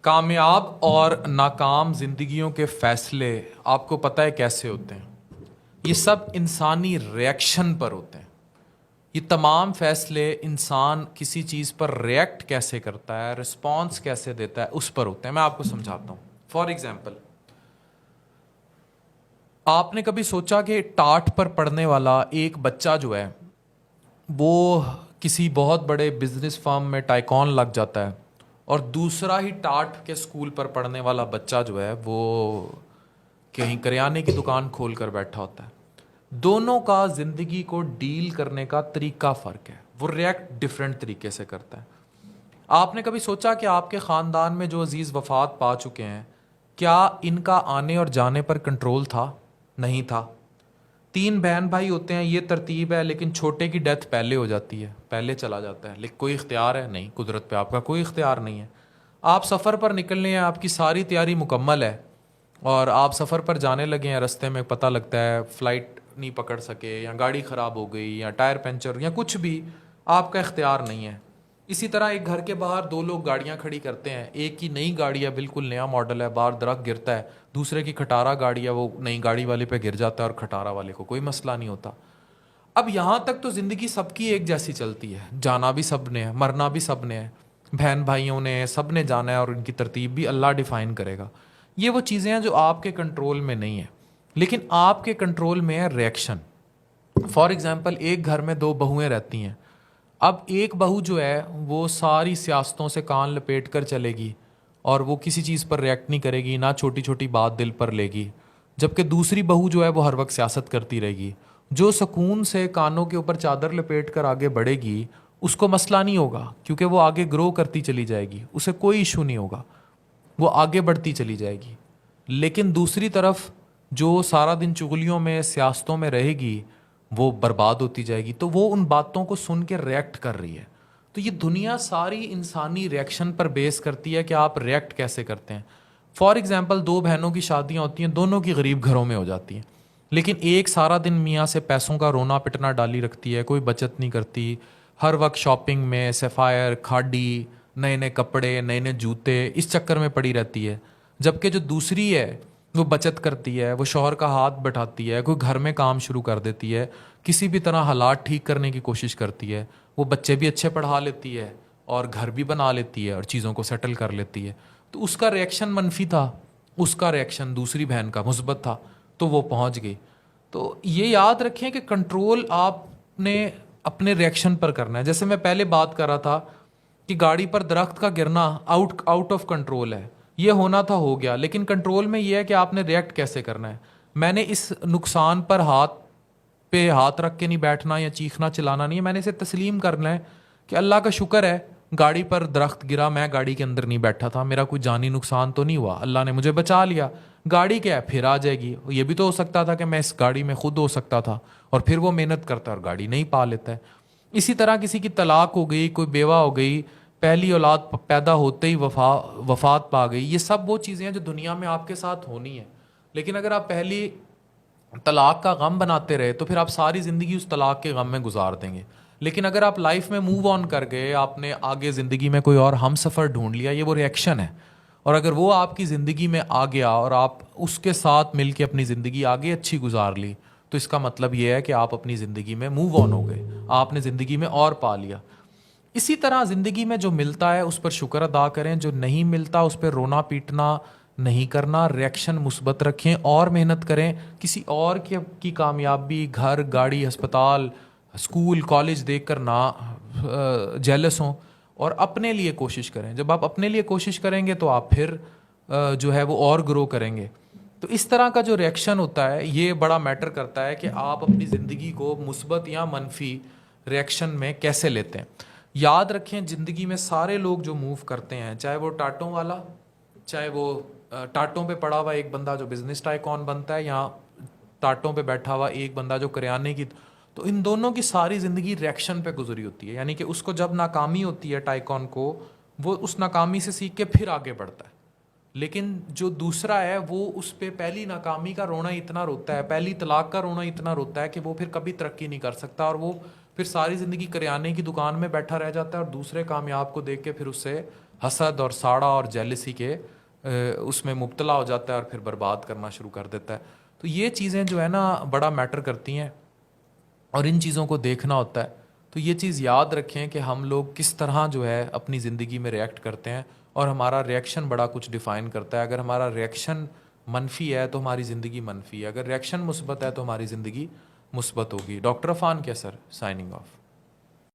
کامیاب اور ناکام زندگیوں کے فیصلے آپ کو پتہ ہے کیسے ہوتے ہیں؟ یہ سب انسانی ریئیکشن پر ہوتے ہیں. یہ تمام فیصلے انسان کسی چیز پر ریئیکٹ کیسے کرتا ہے، رسپانس کیسے دیتا ہے، اس پر ہوتے ہیں. میں آپ کو سمجھاتا ہوں. فار ایگزامپل، آپ نے کبھی سوچا کہ ٹاٹ پر پڑھنے والا ایک بچہ جو ہے وہ کسی بہت بڑے بزنس فرم میں ٹائکون لگ جاتا ہے، اور دوسرا ہی ٹاٹ کے اسکول پر پڑھنے والا بچہ جو ہے وہ کہیں کریانے کی دکان کھول کر بیٹھا ہوتا ہے. دونوں کا زندگی کو ڈیل کرنے کا طریقہ فرق ہے، وہ ریئیکٹ ڈفرینٹ طریقے سے کرتا ہے. آپ نے کبھی سوچا کہ آپ کے خاندان میں جو عزیز وفات پا چکے ہیں، کیا ان کا آنے اور جانے پر کنٹرول تھا؟ نہیں تھا. 3 بہن بھائی ہوتے ہیں، یہ ترتیب ہے، لیکن چھوٹے کی ڈیتھ پہلے ہو جاتی ہے، پہلے چلا جاتا ہے. لیکن کوئی اختیار ہے نہیں، قدرت پہ آپ کا کوئی اختیار نہیں ہے. آپ سفر پر نکلنے ہیں، آپ کی ساری تیاری مکمل ہے، اور آپ سفر پر جانے لگے ہیں. رستے میں پتہ لگتا ہے فلائٹ نہیں پکڑ سکے، یا گاڑی خراب ہو گئی، یا ٹائر پنچر، یا کچھ بھی، آپ کا اختیار نہیں ہے. اسی طرح ایک گھر کے باہر 2 لوگ گاڑیاں کھڑی کرتے ہیں. ایک کی نئی گاڑی ہے، بالکل نیا ماڈل ہے، باہر درخت گرتا ہے. دوسرے کی کھٹارا گاڑی ہے، وہ نئی گاڑی والے پہ گر جاتا ہے اور کھٹارا والے کو کوئی مسئلہ نہیں ہوتا. اب یہاں تک تو زندگی سب کی ایک جیسی چلتی ہے، جانا بھی سب نے ہے، مرنا بھی سب نے ہے، بہن بھائیوں نے، سب نے جانا ہے، اور ان کی ترتیب بھی اللہ ڈیفائن کرے گا. یہ وہ چیزیں ہیں جو آپ کے کنٹرول میں نہیں ہیں، لیکن آپ کے کنٹرول میں ہے ریئیکشن. فار ایگزامپل، ایک گھر میں 2 بہویں رہتی ہیں. اب ایک بہو جو ہے وہ ساری سیاستوں سے کان لپیٹ کر چلے گی، اور وہ کسی چیز پر ریئیکٹ نہیں کرے گی، نہ چھوٹی چھوٹی بات دل پر لے گی. جبکہ دوسری بہو جو ہے وہ ہر وقت سیاست کرتی رہے گی، جو سکون سے کانوں کے اوپر چادر لپیٹ کر آگے بڑھے گی، اس کو مسئلہ نہیں ہوگا، کیونکہ وہ آگے گرو کرتی چلی جائے گی، اسے کوئی ایشو نہیں ہوگا، وہ آگے بڑھتی چلی جائے گی. لیکن دوسری طرف جو سارا دن چغلیوں میں، سیاستوں میں رہے گی، وہ برباد ہوتی جائے گی. تو وہ ان باتوں کو سن کے ریئیکٹ کر رہی ہے. تو یہ دنیا ساری انسانی ریئیکشن پر بیس کرتی ہے کہ آپ ریئیکٹ کیسے کرتے ہیں. فار ایگزامپل، 2 بہنوں کی شادیاں ہوتی ہیں، دونوں کی غریب گھروں میں ہو جاتی ہیں، لیکن ایک سارا دن میاں سے پیسوں کا رونا پٹنا ڈالی رکھتی ہے، کوئی بچت نہیں کرتی، ہر وقت شاپنگ میں، سیفائر، کھاڑی، نئے نئے کپڑے، نئے نئے جوتے، اس چکر میں پڑی رہتی ہے. جبکہ جو دوسری ہے وہ بچت کرتی ہے، وہ شوہر کا ہاتھ بٹھاتی ہے، کوئی گھر میں کام شروع کر دیتی ہے، کسی بھی طرح حالات ٹھیک کرنے کی کوشش کرتی ہے، وہ بچے بھی اچھے پڑھا لیتی ہے، اور گھر بھی بنا لیتی ہے، اور چیزوں کو سیٹل کر لیتی ہے. تو اس کا ریئیکشن منفی تھا، اس کا ریئیکشن دوسری بہن کا مثبت تھا، تو وہ پہنچ گئی. تو یہ یاد رکھیں کہ کنٹرول آپ نے اپنے ریئیکشن پر کرنا ہے. جیسے میں پہلے بات کر رہا تھا کہ گاڑی پر درخت کا گرنا آؤٹ آف کنٹرول ہے، یہ ہونا تھا، ہو گیا، لیکن کنٹرول میں یہ ہے کہ آپ نے ریئیکٹ کیسے کرنا ہے. میں نے اس نقصان پر ہاتھ رکھ کے نہیں بیٹھنا، یا چیخنا چلانا نہیں ہے. میں نے اسے تسلیم کرنا ہے کہ اللہ کا شکر ہے، گاڑی پر درخت گرا، میں گاڑی کے اندر نہیں بیٹھا تھا، میرا کوئی جانی نقصان تو نہیں ہوا، اللہ نے مجھے بچا لیا. گاڑی کیا ہے، پھر آ جائے گی. یہ بھی تو ہو سکتا تھا کہ میں اس گاڑی میں خود ہو سکتا تھا، اور پھر وہ محنت کرتا اور گاڑی نہیں پا لیتا ہے. اسی طرح کسی کی طلاق ہو گئی، کوئی بیوہ ہو گئی، پہلی اولاد پیدا ہوتے ہی وفات پا گئی. یہ سب وہ چیزیں ہیں جو دنیا میں آپ کے ساتھ ہونی ہیں. لیکن اگر آپ پہلی طلاق کا غم بناتے رہے تو پھر آپ ساری زندگی اس طلاق کے غم میں گزار دیں گے. لیکن اگر آپ لائف میں موو آن کر گئے، آپ نے آگے زندگی میں کوئی اور ہم سفر ڈھونڈ لیا، یہ وہ ریئیکشن ہے. اور اگر وہ آپ کی زندگی میں آ گیا اور آپ اس کے ساتھ مل کے اپنی زندگی آگے اچھی گزار لی، تو اس کا مطلب یہ ہے کہ آپ اپنی زندگی میں موو آن ہو گئے، آپ نے زندگی میں اور پا لیا. اسی طرح زندگی میں جو ملتا ہے اس پر شکر ادا کریں، جو نہیں ملتا اس پہ رونا پیٹنا نہیں کرنا، ریئیکشن مثبت رکھیں اور محنت کریں. کسی اور کی کامیابی، گھر، گاڑی، ہسپتال، اسکول، کالج دیکھ کر نہ جیلس ہوں، اور اپنے لیے کوشش کریں. جب آپ اپنے لیے کوشش کریں گے تو آپ پھر جو ہے وہ اور گرو کریں گے. تو اس طرح کا جو ریئیکشن ہوتا ہے یہ بڑا میٹر کرتا ہے کہ آپ اپنی زندگی کو مثبت یا منفی ریئیکشن میں کیسے لیتے ہیں. یاد رکھیں، زندگی میں سارے لوگ جو موو کرتے ہیں، چاہے وہ ٹاٹوں والا، چاہے وہ ٹاٹوں پہ پڑا ہوا ایک بندہ جو بزنس ٹائکون بنتا ہے، یا ٹاٹوں پہ بیٹھا ہوا ایک بندہ جو کریانے کی، تو ان دونوں کی ساری زندگی ریئیکشن پہ گزری ہوتی ہے. یعنی کہ اس کو جب ناکامی ہوتی ہے ٹائکون کو، وہ اس ناکامی سے سیکھ کے پھر آگے بڑھتا ہے. لیکن جو دوسرا ہے وہ اس پہ پہلی ناکامی کا رونا اتنا روتا ہے، پہلی طلاق کا رونا اتنا روتا ہے کہ وہ پھر کبھی ترقی نہیں کر سکتا، اور وہ پھر ساری زندگی کریانے کی دکان میں بیٹھا رہ جاتا ہے، اور دوسرے کامیاب کو دیکھ کے پھر اس سے حسد اور ساڑا اور جیلسی کے اس میں مبتلا ہو جاتا ہے اور پھر برباد کرنا شروع کر دیتا ہے. تو یہ چیزیں جو ہے نا بڑا میٹر کرتی ہیں اور ان چیزوں کو دیکھنا ہوتا ہے. تو یہ چیز یاد رکھیں کہ ہم لوگ کس طرح جو ہے اپنی زندگی میں ریئیکٹ کرتے ہیں اور ہمارا ریئیکشن بڑا کچھ ڈیفائن کرتا ہے. اگر ہمارا ریئیکشن منفی ہے تو ہماری زندگی منفی ہے, اگر ریئیکشن مثبت ہے تو ہماری زندگی مثبت ہوگی. ڈاکٹر عفان کیا سر, سائننگ آف.